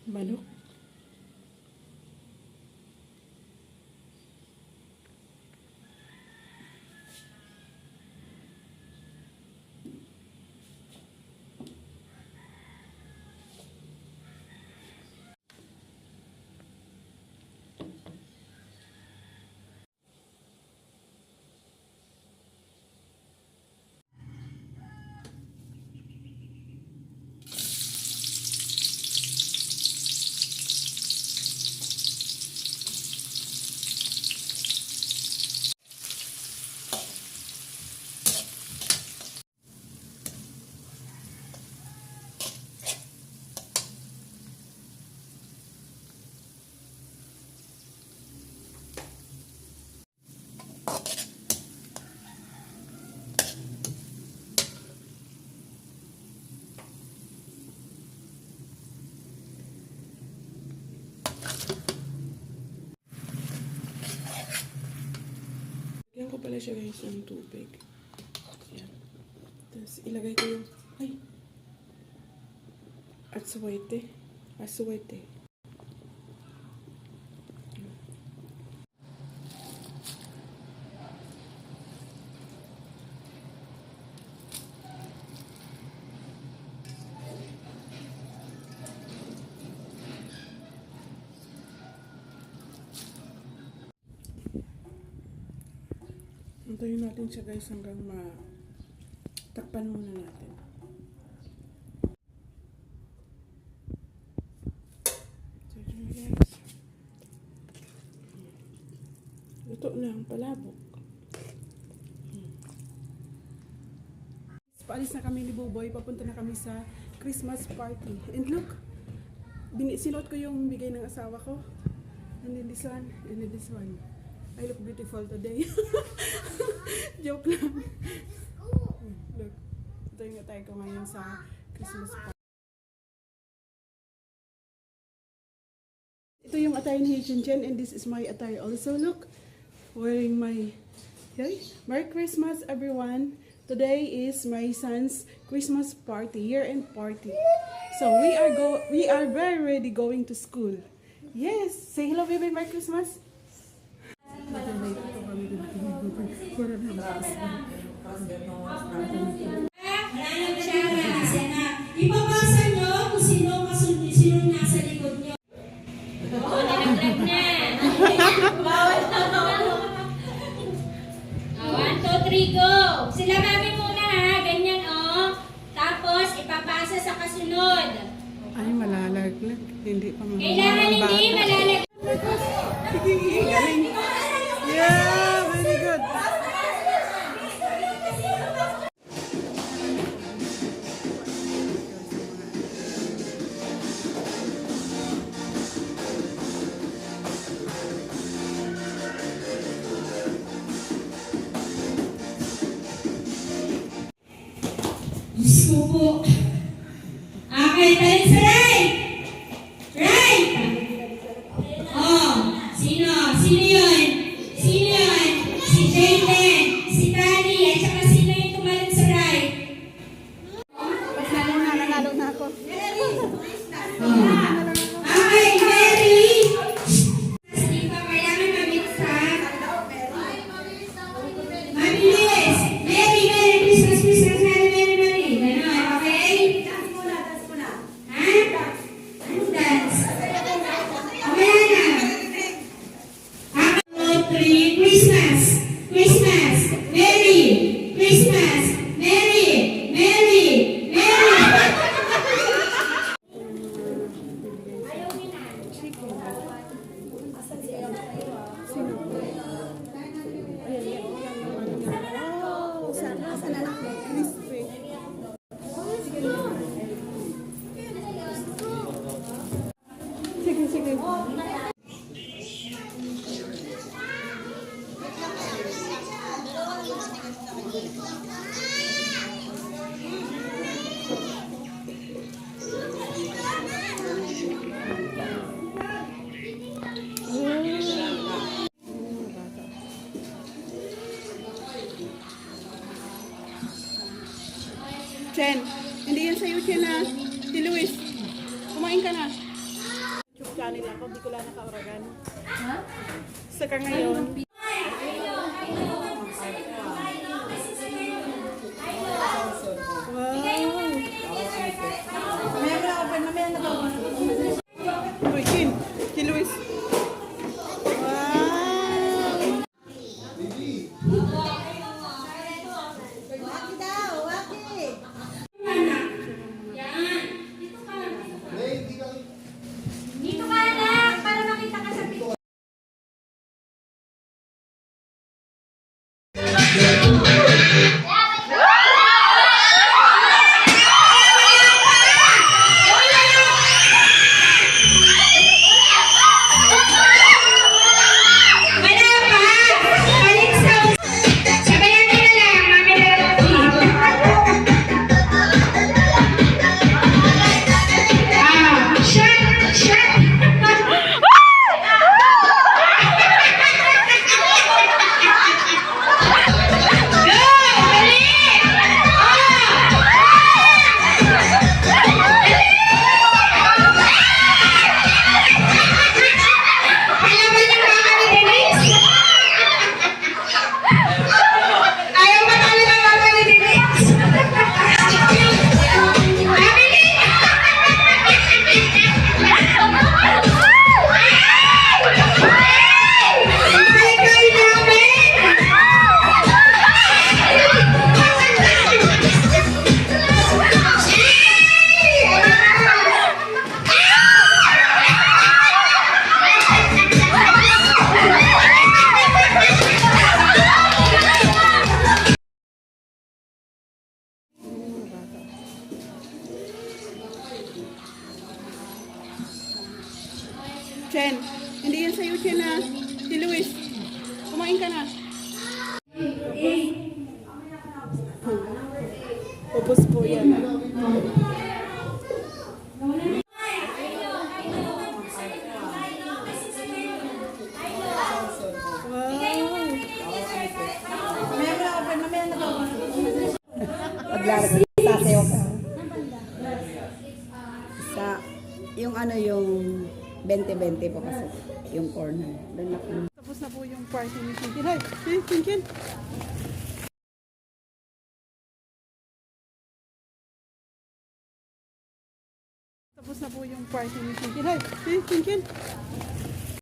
Manok. Lagyan ko pala siya guys ng tubig. Yan. Tapos ilagay ko yung, ay, aswete. Aswete. Antayin natin siya guys hanggang matakpan muna natin. So yun guys. Luto na ang palabok. Paalis na kami ni Buboy. Papunta na kami sa Christmas party. And look, sinuot ko yung bigay ng asawa ko. And then this one, and then this one. I look beautiful today. Joke lang. Look. Ito yung attire ko ngayon sa Christmas party. Ito yung attire ni Jinjen and this is my attire also. Look. Wearing my... Okay. Merry Christmas everyone. Today is my son's Christmas party, year-end party. So we are very ready going to school. Yes. Say hello baby, Merry Christmas. Ipapasa nyo kung sino nasa likod nyo. Oo, nilaglag na. Bawal na. 1, 2, 3, go. Sila mami muna ha, ganyan Tapos ipapasa sa kasunod. Ay, malalaglag. Hindi pa mga Kailangan hindi malalaglag. Galing. Yeah, very good. Diyos ko po. Okay, tayo sa right. Right. Sino? Sino yun? Sino yun? Si Jayden, si Tani, at saka sino yung tumalon sa right? Nanalo na ako. Okay, Mary. Hindi pa kailangan mabit sa... Mabilis. Mary, Merry Christmas, Christmas, Merry, Merry. Ganon, okay? Ha? Anong dance? Okay na. Christmas, Christmas, Merry, Christmas, Merry, Merry, Merry. Sige, sige. Chen, hindi yan sa'yo, Chen, ha? Si Luis, kumain ka na. YouTube channel ako, di ko lang nakauragan. Ha? Saka ngayon, wow! Uy, Kin Luis. Wow! Dito ka anak, para makita ka sa picture. Wala pa! Balik sa... Sabayan nyo na lang, Mami Lorothy. Shot! Shot! Go! Dali! Ayaw ba niyo mga ni Denise? Ayaw ba tayo ng mga ni Denise? Family! Ay, kayo namin! Chen, hindi yan sa'yo, Chen, ha? Si Luis, kumain ka na. Ubus po yan. Paglalagay sa sayo ka. Sa, yung ano yung 20-20 papasok. Yung corner. Doon na kami. Tapos na po yung party ni Kinkin. Hi, Kinkin. Tapos na po yung party ni Kinkin. Hi, Kinkin.